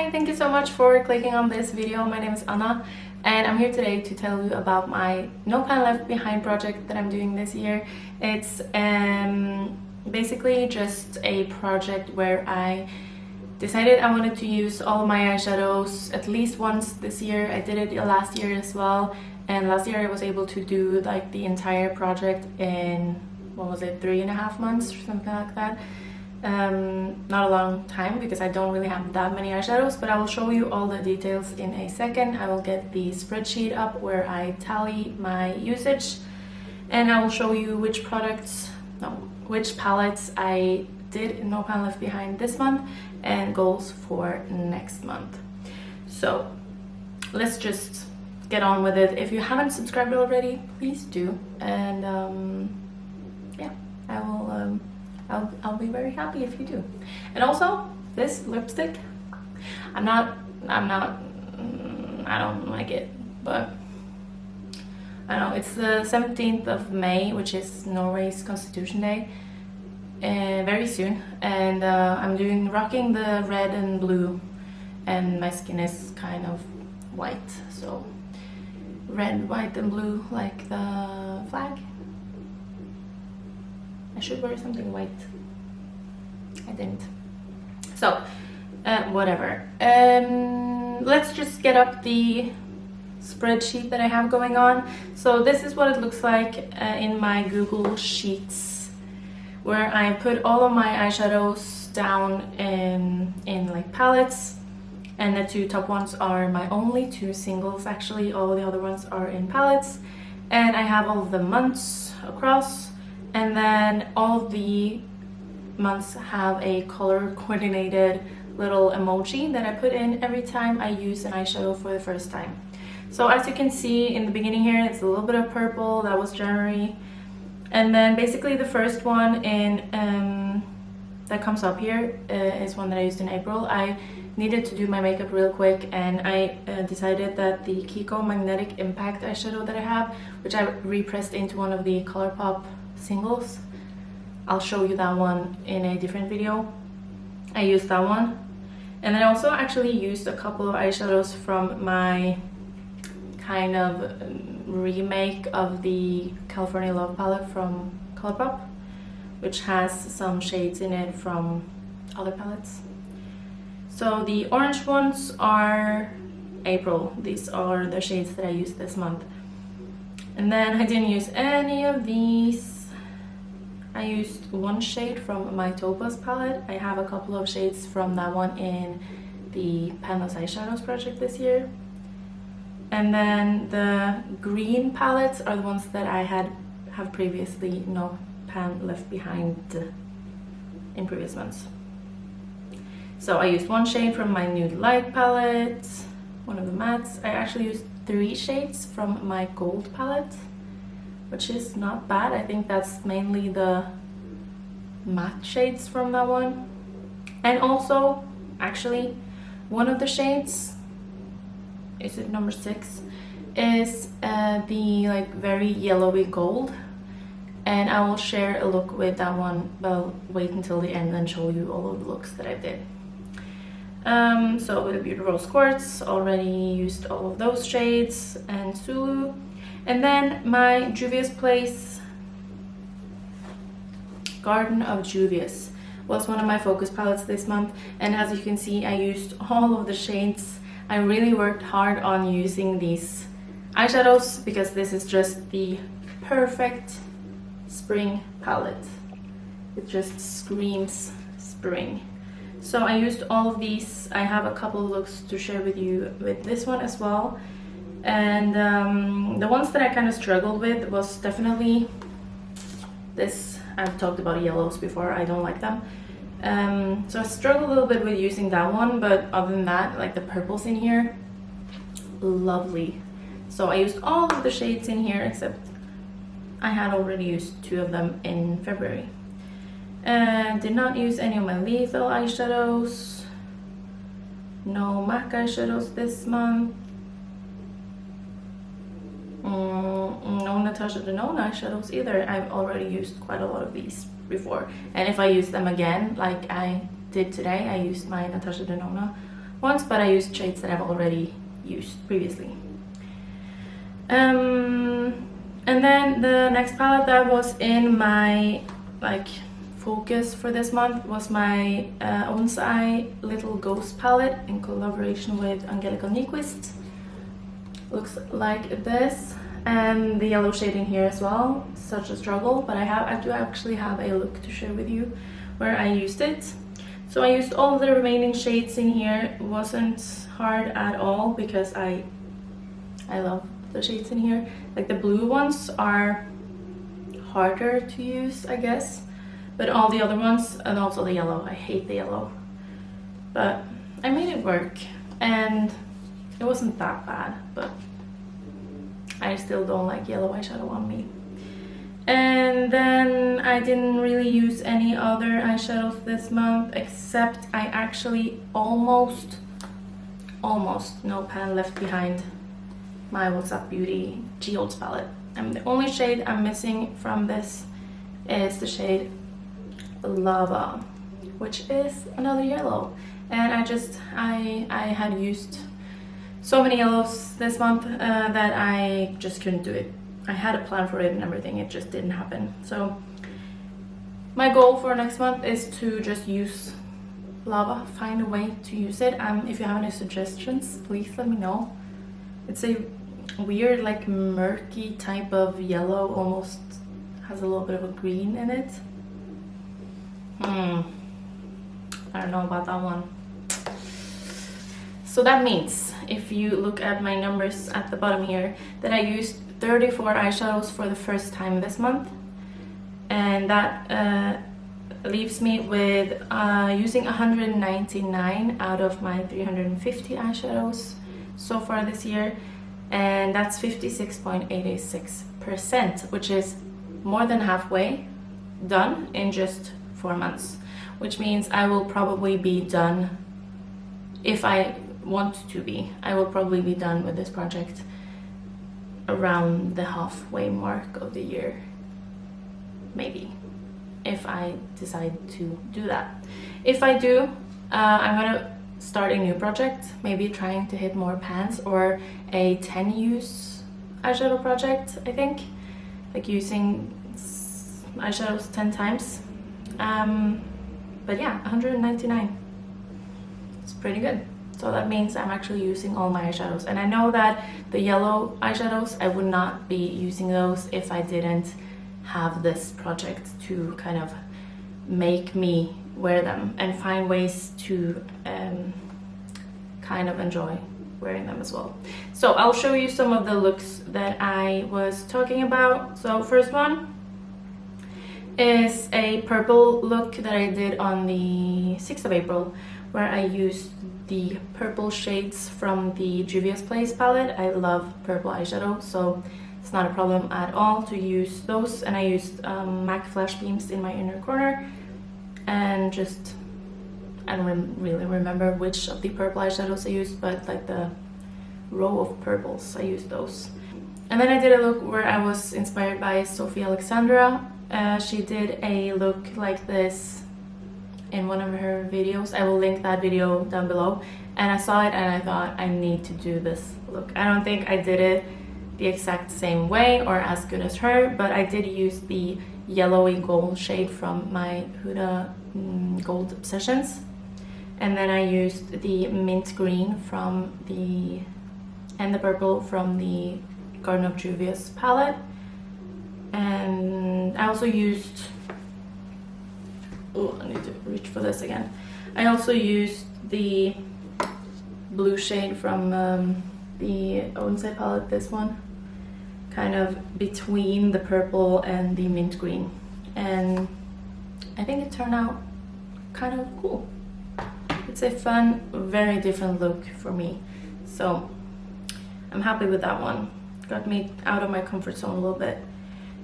Hi, thank you so much for clicking on this video. My name is Anna and I'm here today to tell you about my No Pan Left Behind project that I'm doing this year. It's basically just a project where I decided I wanted to use all of my eyeshadows at least once this year. I did it last year as well, and last year I was able to do like the entire project in, what was it, 3.5 months or something like that. Not a long time because I don't really have that many eyeshadows, but I will show you all the details in a second. I will get the spreadsheet up where I tally my usage, and I will show you which palettes I did No Pan Left Behind this month and goals for next month. So let's just get on with it. If you haven't subscribed already, please do, and yeah, I'll be very happy if you do. And also this lipstick, I don't like it, but I don't know, it's the 17th of May, which is Norway's Constitution Day, very soon, and I'm rocking the red and blue, and my skin is kind of white, so red, white and blue like the flag. I should wear something white. I didn't. So, whatever. Let's just get up the spreadsheet that I have going on. So this is what it looks like in my Google Sheets, where I put all of my eyeshadows down in like palettes, and the two top ones are my only two singles. Actually, all the other ones are in palettes, and I have all of the months across. And then all the months have a color coordinated little emoji that I put in every time I use an eyeshadow for the first time. So as you can see in the beginning here, it's a little bit of purple. That was January. And then basically the first one in that comes up here is one that I used in April. I needed to do my makeup real quick, and I decided that the Kiko Magnetic Impact eyeshadow that I have, which I repressed into one of the ColourPop singles, I'll show you that one in a different video. I used that one, and then I also actually used a couple of eyeshadows from my kind of remake of the California Love palette from ColourPop, which has some shades in it from other palettes. So the orange ones are April. These are the shades that I used this month. And then I didn't use any of these. I used one shade from my Topaz palette. I have a couple of shades from that one in the Panless Eyeshadows project this year. And then the green palettes are the ones that I have previously No Pan Left Behind in previous months. So I used one shade from my Nude Light palette, one of the mattes. I actually used 3 shades from my gold palette, which is not bad. I think that's mainly the matte shades from that one. And also, actually, one of the shades, is it number 6, is the like very yellowy gold. And I will share a look with that one, but I'll wait until the end and show you all of the looks that I did. So with the Beauty Rose Quartz, already used all of those shades, and Sulu. And then my Juvia's Place Garden of Juvia's was one of my focus palettes this month, and as you can see, I used all of the shades. I really worked hard on using these eyeshadows because this is just the perfect spring palette. It just screams spring. So I used all of these. I have a couple of looks to share with you with this one as well. And the ones that I kind of struggled with was definitely this. I've talked about yellows before. I don't like them. So I struggled a little bit with using that one, but other than that, like the purples in here, lovely. So I used all of the shades in here, except I had already used 2 of them in February. And did not use any of my Lethal eyeshadows. No MAC eyeshadows this month. No Natasha Denona eyeshadows either. I've already used quite a lot of these before, and if I use them again like I did today, I used my Natasha Denona ones, but I used shades that I've already used previously. And then the next palette that was in my like focus for this month was my Onsai Little Ghost palette in collaboration with Angelica Nyquist. Looks like this, and the yellow shade in here as well. Such a struggle, but I do actually have a look to share with you where I used it. So I used all of the remaining shades in here. It wasn't hard at all because I love the shades in here. Like the blue ones are harder to use, I guess, but all the other ones, and also the yellow, I hate the yellow, but I made it work and it wasn't that bad, but I still don't like yellow eyeshadow on me. And then I didn't really use any other eyeshadows this month, except I actually almost no pan left behind my What's Up Beauty Geodes palette. And the only shade I'm missing from this is the shade Lava, which is another yellow. And I had used so many yellows this month that I just couldn't do it. I had a plan for it and everything, it just didn't happen. So my goal for next month is to just use Lava, find a way to use it. If you have any suggestions, please let me know. It's a weird, like murky type of yellow, almost has a little bit of a green in it. I don't know about that one. So that means, if you look at my numbers at the bottom here, that I used 34 eyeshadows for the first time this month, and that leaves me with using 199 out of my 350 eyeshadows so far this year, and that's 56.86%, which is more than halfway done in just 4 months, which means I will probably be done, if I want to be, I will probably be done with this project around the halfway mark of the year, maybe, if I decide to do that. If I do, I'm gonna start a new project, maybe trying to hit more pans, or a 10 use eyeshadow project, I think, like using eyeshadows 10 times. But yeah, 199, it's pretty good. So that means I'm actually using all my eyeshadows, and I know that the yellow eyeshadows, I would not be using those if I didn't have this project to kind of make me wear them and find ways to kind of enjoy wearing them as well. So I'll show you some of the looks that I was talking about. So first one is a purple look that I did on the 6th of April, where I used the purple shades from the Juvia's Place palette. I love purple eyeshadow, so it's not a problem at all to use those. And I used MAC Flash Beams in my inner corner, and just, I don't really remember which of the purple eyeshadows I used, but like the row of purples, I used those. And then I did a look where I was inspired by Sophie Alexandra. She did a look like this in one of her videos. I will link that video down below. And I saw it and I thought, I need to do this look. I don't think I did it the exact same way or as good as her, but I did use the yellowy gold shade from my Huda Gold Obsessions. And then I used the mint green from the, and the purple from the Garden of Juvia's palette. And I also used, oh, I need to reach for this again. I also used the blue shade from the Onsai palette, this one, kind of between the purple and the mint green. And I think it turned out kind of cool. It's a fun, very different look for me. So I'm happy with that one. Got me out of my comfort zone a little bit.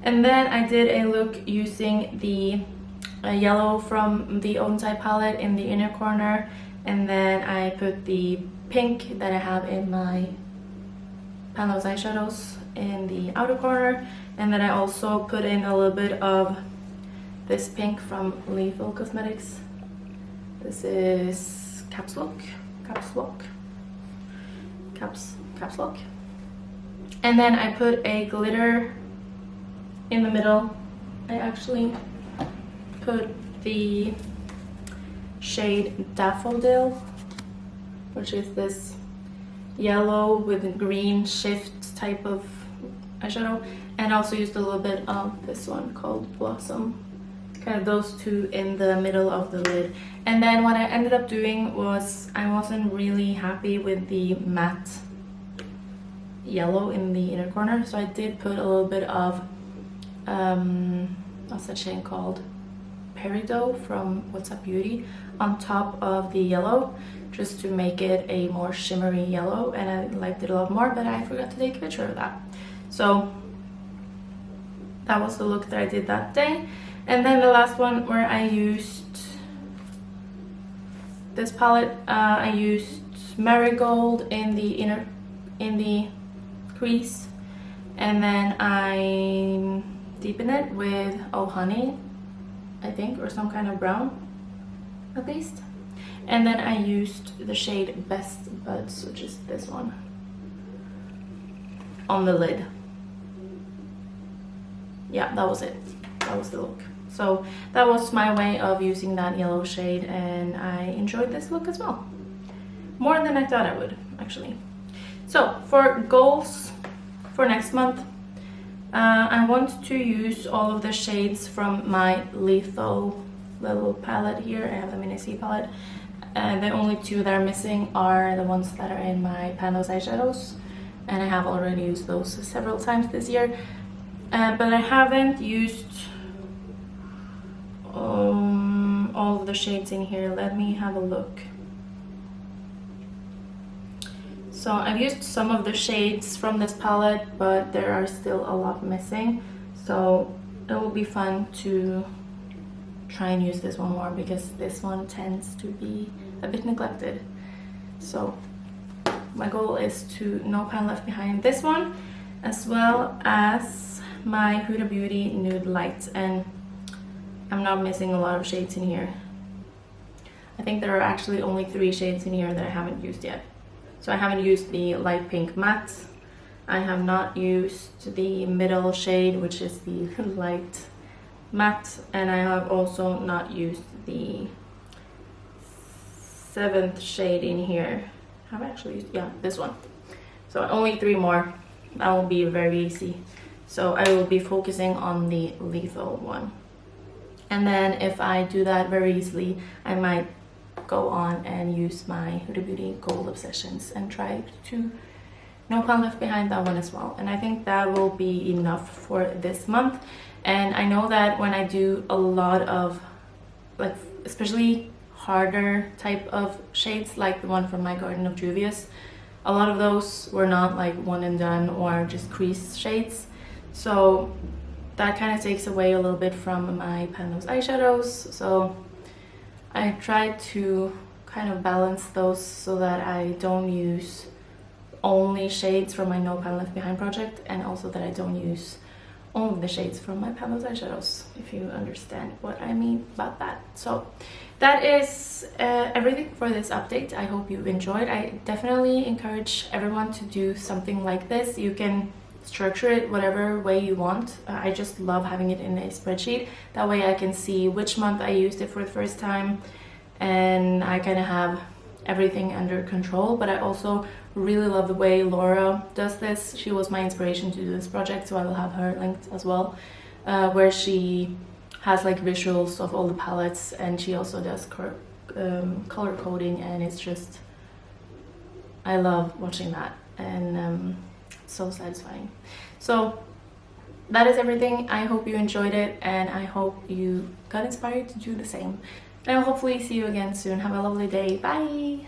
And then I did a look using the yellow from the Onsai palette in the inner corner, and then I put the pink that I have in my Panlo's eyeshadows in the outer corner, and then I also put in a little bit of this pink from Lethal Cosmetics. This is Caps Lock, caps lock. Caps lock. And then I put a glitter in the middle. I actually put the shade Daffodil, which is this yellow with green shift type of eyeshadow, and also used a little bit of this one called Blossom. Kind of those two in the middle of the lid. And then what I ended up doing was, I wasn't really happy with the matte yellow in the inner corner, so I did put a little bit of what's that shade called, Peridot from What's Up Beauty, on top of the yellow, just to make it a more shimmery yellow, and I liked it a lot more, but I forgot to take a picture of that. So that was the look that I did that day. And then the last one, where I used this palette, I used Marigold in the crease, and then I deepen it with Oh Honey, I think, or some kind of brown at least. And then I used the shade Best Buds, which is this one, on the lid. Yeah, that was it. That was the look. So that was my way of using that yellow shade, and I enjoyed this look as well. More than I thought I would, actually. So for goals for next month, I want to use all of the shades from my Lethal little palette here. I have the Mini C palette. The only two that are missing are the ones that are in my Pando's eyeshadows, and I have already used those several times this year. But I haven't used all of the shades in here. Let me have a look. So I've used some of the shades from this palette, but there are still a lot missing. So it will be fun to try and use this one more, because this one tends to be a bit neglected. So my goal is to No Pan Left Behind this one, as well as my Huda Beauty Nude Light, and I'm not missing a lot of shades in here. I think there are actually only 3 shades in here that I haven't used yet. So I haven't used the light pink matte, I have not used the middle shade, which is the light matte, and I have also not used the 7th shade in here. Have I actually used, yeah, this one. So only 3 more. That will be very easy. So I will be focusing on the Lethal one. And then if I do that very easily, I might go on and use my Huda Beauty Gold Obsessions and try to No Pan Left Behind that one as well. And I think that will be enough for this month. And I know that when I do a lot of, like, especially harder type of shades, like the one from my Garden of Juvia's, a lot of those were not like one and done or just crease shades. So that kind of takes away a little bit from my Pando's eyeshadows. So I try to kind of balance those so that I don't use only shades from my No Pan Left Behind project, and also that I don't use all of the shades from my Pando's eyeshadows, if you understand what I mean about that. So that is everything for this update. I hope you enjoyed. I definitely encourage everyone to do something like this. You can structure it whatever way you want. I just love having it in a spreadsheet. That way I can see which month I used it for the first time, and I kind of have everything under control. But I also really love the way Laura does this. She was my inspiration to do this project, so I will have her linked as well, where she has like visuals of all the palettes, and she also does color coding, and it's just, I love watching that, and so satisfying. So that is everything. I hope you enjoyed it, and I hope you got inspired to do the same. And I'll hopefully see you again soon. Have a lovely day. Bye!